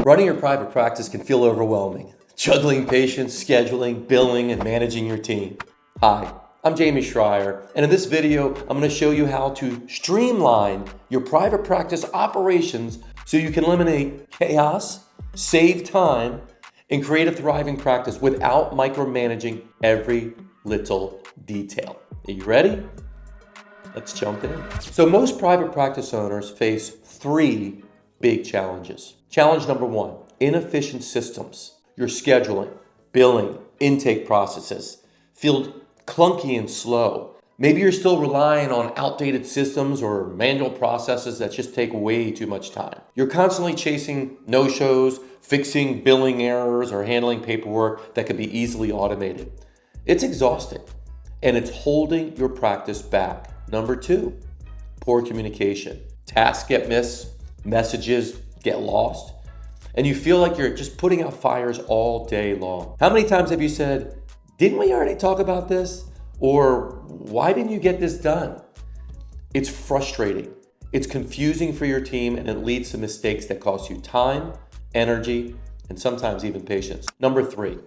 Running your private practice can feel overwhelming. Juggling patients, scheduling, billing, and managing your team. Hi, I'm Jamey Schrier, and in this video, I'm going to show you how to streamline your private practice operations so you can eliminate chaos, save time, and create a thriving practice without micromanaging every little detail. Are you ready? Let's jump in. So most private practice owners face three big challenges. Challenge number one, inefficient systems. Your scheduling, billing, intake processes feel clunky and slow. Maybe you're still relying on outdated systems or manual processes that just take way too much time. You're constantly chasing no-shows, fixing billing errors, or handling paperwork that can be easily automated. It's exhausting, and it's holding your practice back. Number two, poor communication. Tasks get missed, messages get lost, and you feel like you're just putting out fires all day long. How many times have you said, "Didn't we already talk about this?" Or, "Why didn't you get this done?" It's frustrating. It's confusing for your team, and it leads to mistakes that cost you time, energy, and sometimes even patience. Number three,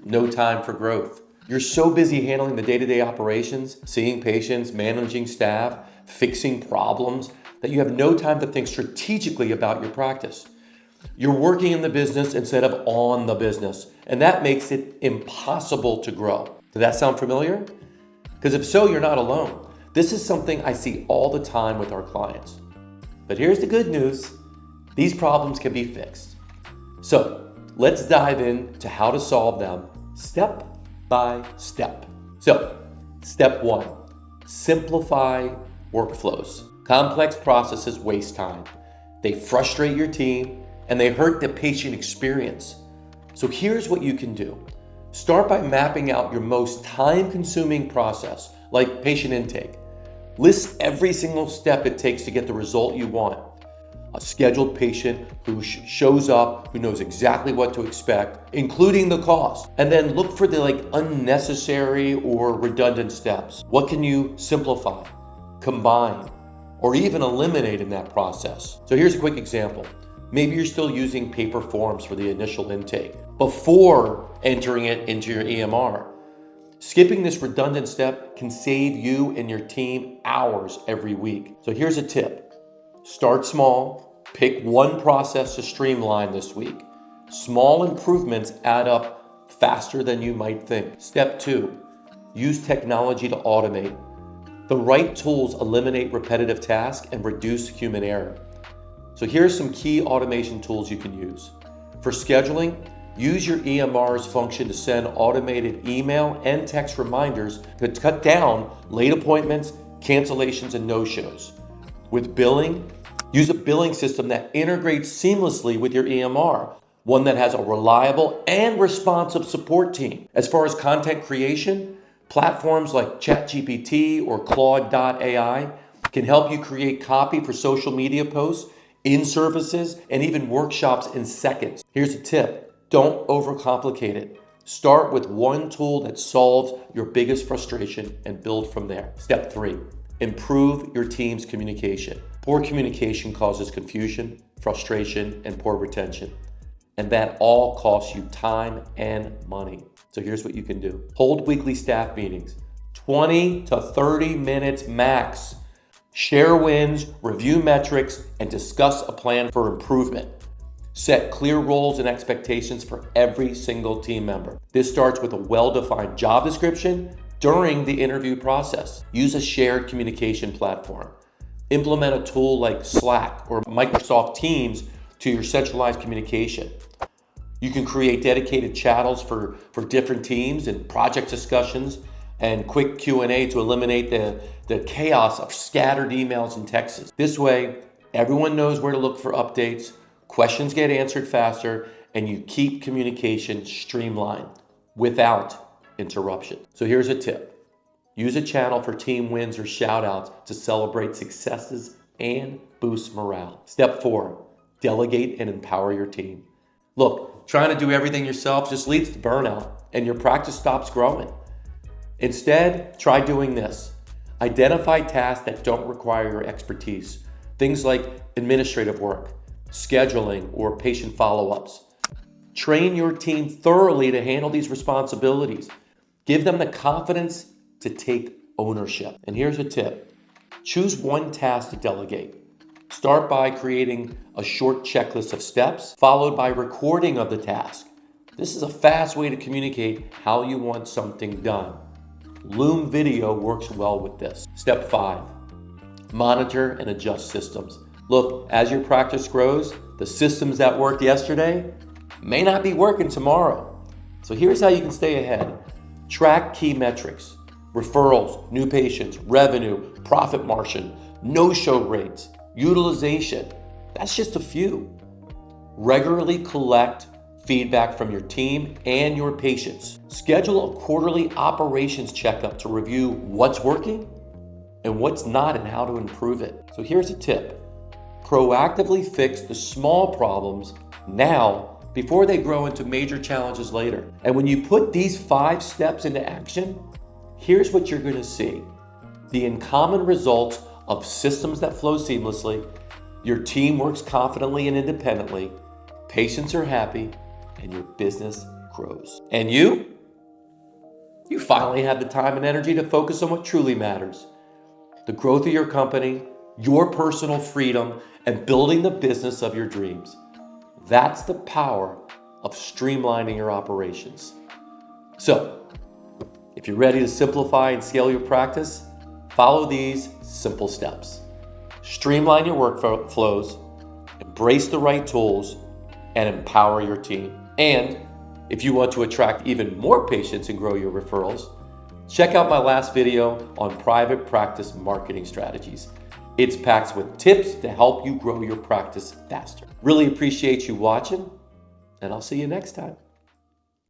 no time for growth. You're so busy handling the day-to-day operations, seeing patients, managing staff, fixing problems, that you have no time to think strategically about your practice. You're working in the business instead of on the business, and that makes it impossible to grow. Does that sound familiar? Because if so, you're not alone. This is something I see all the time with our clients. But here's the good news. These problems can be fixed. So let's dive into how to solve them step by step. So step one, simplify workflows. Complex processes waste time. They frustrate your team and they hurt the patient experience. So here's what you can do. Start by mapping out your most time-consuming process, like patient intake. List every single step it takes to get the result you want. A scheduled patient who shows up, who knows exactly what to expect, including the cost. And then look for the unnecessary or redundant steps. What can you simplify, combine, or even eliminate in that process? So here's a quick example. Maybe you're still using paper forms for the initial intake before entering it into your EMR. Skipping this redundant step can save you and your team hours every week. So here's a tip. Start small, pick one process to streamline this week. Small improvements add up faster than you might think. Step two, use technology to automate. The right tools eliminate repetitive tasks and reduce human error. So here's some key automation tools you can use. For scheduling, use your EMR's function to send automated email and text reminders to cut down late appointments, cancellations, and no-shows. With billing, use a billing system that integrates seamlessly with your EMR, one that has a reliable and responsive support team. As far as content creation, platforms like ChatGPT or Claude.ai can help you create copy for social media posts, in-services, and even workshops in seconds. Here's a tip. Don't overcomplicate it. Start with one tool that solves your biggest frustration and build from there. Step three, improve your team's communication. Poor communication causes confusion, frustration, and poor retention. And that all costs you time and money. So here's what you can do. Hold weekly staff meetings, 20 to 30 minutes max. Share wins, review metrics, and discuss a plan for improvement. Set clear roles and expectations for every single team member. This starts with a well-defined job description during the interview process. Use a shared communication platform. Implement a tool like Slack or Microsoft Teams to your centralized communication. You can create dedicated channels for different teams and project discussions and quick Q&A to eliminate the chaos of scattered emails and texts. This way, everyone knows where to look for updates, questions get answered faster, and you keep communication streamlined without interruption. So here's a tip. Use a channel for team wins or shout outs to celebrate successes and boost morale. Step four, delegate and empower your team. Look, trying to do everything yourself just leads to burnout and your practice stops growing. Instead, try doing this. Identify tasks that don't require your expertise. Things like administrative work, scheduling, or patient follow-ups. Train your team thoroughly to handle these responsibilities. Give them the confidence to take ownership. And here's a tip. Choose one task to delegate. Start by creating a short checklist of steps, followed by recording of the task. This is a fast way to communicate how you want something done. Loom video works well with this. Step 5, monitor and adjust systems. Look, as your practice grows, the systems that worked yesterday may not be working tomorrow. So here's how you can stay ahead. Track key metrics: referrals, new patients, revenue, profit margin, no-show rates, utilization. That's just a few. Regularly collect feedback from your team and your patients. Schedule a quarterly operations checkup to review what's working and what's not and how to improve it. So here's a tip. Proactively fix the small problems now before they grow into major challenges later. And when you put these 5 steps into action, here's what you're going to see. The uncommon results of systems that flow seamlessly, your team works confidently and independently, patients are happy, and your business grows. And you finally have the time and energy to focus on what truly matters: the growth of your company, your personal freedom, and building the business of your dreams. That's the power of streamlining your operations. So, if you're ready to simplify and scale your practice, follow these simple steps. Streamline your workflows, embrace the right tools, and empower your team. And if you want to attract even more patients and grow your referrals, check out my last video on private practice marketing strategies. It's packed with tips to help you grow your practice faster. Really appreciate you watching, and I'll see you next time.